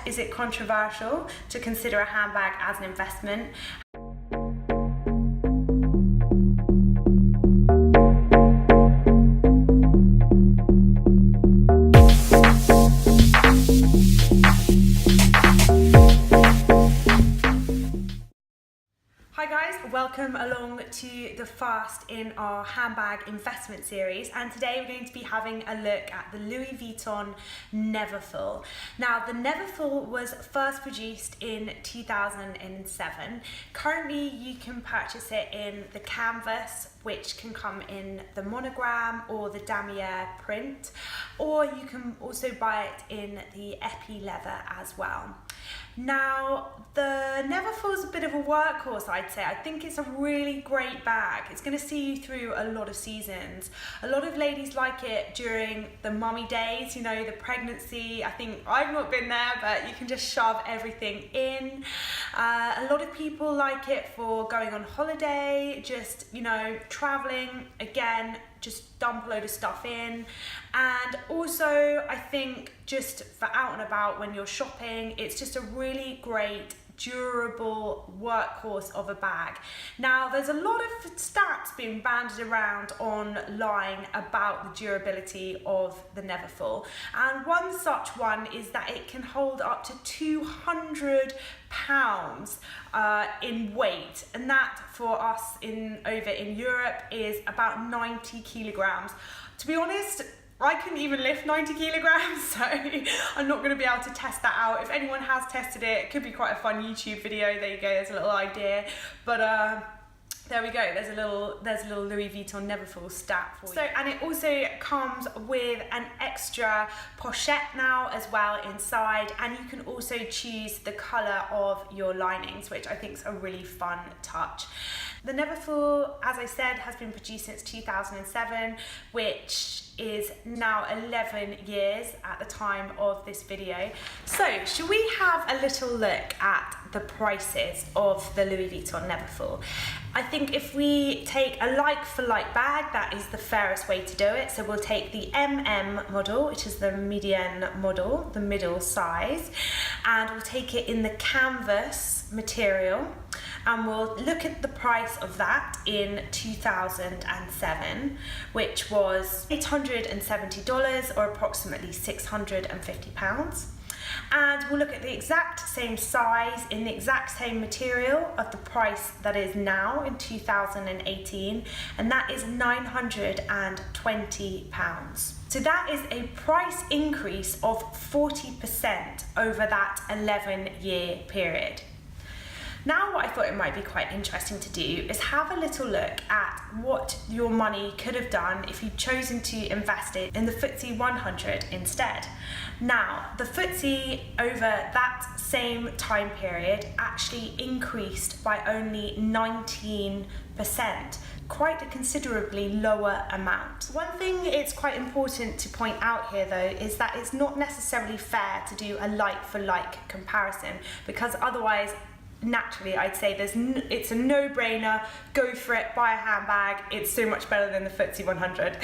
Is it controversial to consider a handbag as an investment? Hi guys, welcome along to the first in our handbag investment series, and today we're going to be having a look at the Louis Vuitton Neverfull. Now, the Neverfull was first produced in 2007. Currently you can purchase it in the canvas, which can come in the monogram or the damier print, or you can also buy it in the epi leather as well. Now, the Neverfull is a bit of a workhorse, I'd say. I think it's a really great bag. It's going to see you through a lot of seasons. A lot of ladies like it during the mummy days, you know, the pregnancy. I think I've not been there, but you can just shove everything in. A lot of people like it for going on holiday, just, you know, traveling, again, just dump a load of stuff in. And also, I think just for out and about when you're shopping, it's just a really great durable workhorse of a bag. Now, there's a lot of stats being banded around online about the durability of the Neverfull, and one such one is that it can hold up to 200 pounds in weight, and that for us over in Europe is about 90 kilograms. To be honest, I couldn't even lift 90 kilograms, so I'm not going to be able to test that out. If anyone has tested it, it could be quite a fun YouTube video. There you go, there's a little idea. But there we go, there's a little Louis Vuitton Neverfull stat for you. So, and it also comes with an extra pochette now as well inside, and you can also choose the colour of your linings, which I think is a really fun touch. The Neverfull, as I said, has been produced since 2007, which is now 11 years at the time of this video. So, should we have a little look at the prices of the Louis Vuitton Neverfull? I think if we take a like-for-like bag, that is the fairest way to do it. So we'll take the MM model, which is the median model, the middle size, and we'll take it in the canvas material, and we'll look at the price of that in 2007, which was $870 or approximately £650. And we'll look at the exact same size in the exact same material of the price that is now in 2018, and that is £920. So that is a price increase of 40% over that 11-year period. Now, what I thought it might be quite interesting to do is have a little look at what your money could have done if you'd chosen to invest it in the FTSE 100 instead. Now, the FTSE over that same time period actually increased by only 19%, quite a considerably lower amount. One thing it's quite important to point out here though is that it's not necessarily fair to do a like-for-like comparison, because otherwise, naturally, I'd say it's a no-brainer, go for it, buy a handbag, it's so much better than the FTSE 100.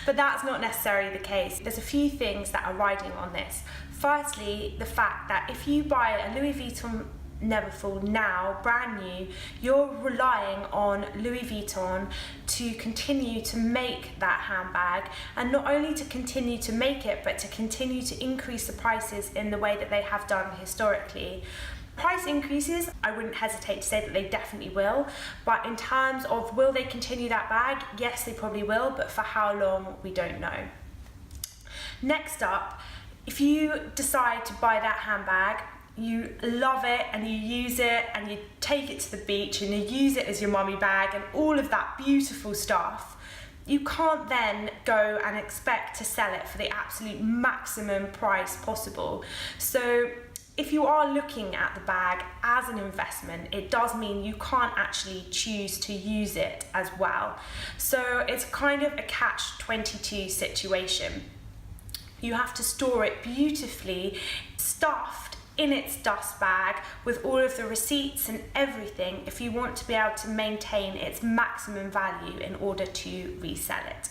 But that's not necessarily the case. There's a few things that are riding on this. Firstly, the fact that if you buy a Louis Vuitton Neverfull now, brand new, you're relying on Louis Vuitton to continue to make that handbag, and not only to continue to make it, but to continue to increase the prices in the way that they have done historically. Price increases, I wouldn't hesitate to say that they definitely will, but in terms of will they continue that bag, yes, they probably will, but for how long, we don't know. Next up, if you decide to buy that handbag, you love it and you use it and you take it to the beach and you use it as your mummy bag and all of that beautiful stuff, you can't then go and expect to sell it for the absolute maximum price possible. So if you are looking at the bag as an investment, it does mean you can't actually choose to use it as well. So it's kind of a catch-22 situation. You have to store it beautifully stuffed in its dust bag with all of the receipts and everything if you want to be able to maintain its maximum value in order to resell it.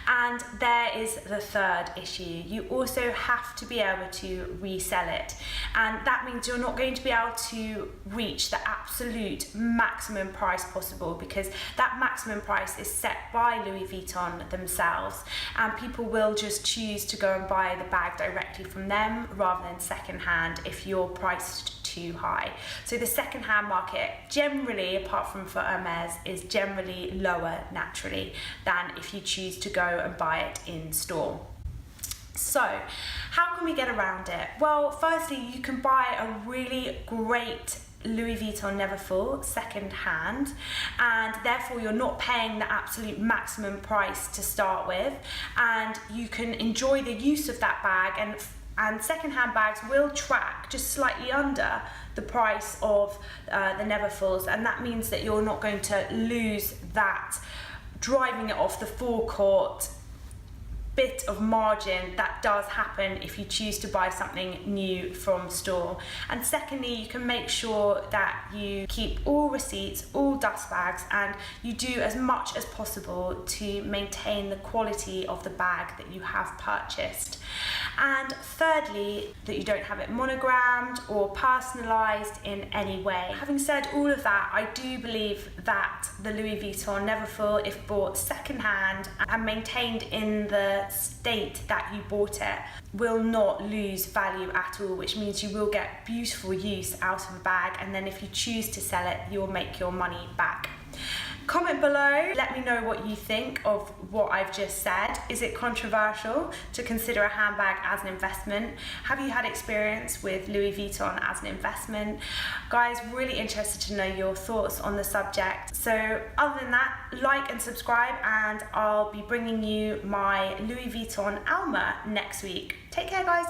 And there is the third issue. You also have to be able to resell it. And that means you're not going to be able to reach the absolute maximum price possible, because that maximum price is set by Louis Vuitton themselves, and people will just choose to go and buy the bag directly from them rather than secondhand if you're priced too high. So the secondhand market generally, apart from for Hermes, is generally lower naturally than if you choose to go and buy it in store. So how can we get around it? Well, firstly, you can buy a really great Louis Vuitton Neverfull second hand, and therefore you're not paying the absolute maximum price to start with, and you can enjoy the use of that bag, and second-hand bags will track just slightly under the price of the Neverfulls, and that means that you're not going to lose that driving it off the forecourt bit of margin that does happen if you choose to buy something new from store. And secondly, you can make sure that you keep all receipts, all dust bags, and you do as much as possible to maintain the quality of the bag that you have purchased. And thirdly, that you don't have it monogrammed or personalised in any way. Having said all of that, I do believe that the Louis Vuitton Neverfull, if bought secondhand and maintained in the state that you bought it, will not lose value at all, which means you will get beautiful use out of a bag, and then if you choose to sell it, you'll make your money back. Comment below, let me know what you think of what I've just said. Is it controversial to consider a handbag as an investment? Have you had experience with Louis Vuitton as an investment? Guys, really interested to know your thoughts on the subject. So other than that, like and subscribe, and I'll be bringing you my Louis Vuitton Alma next week. Take care, guys.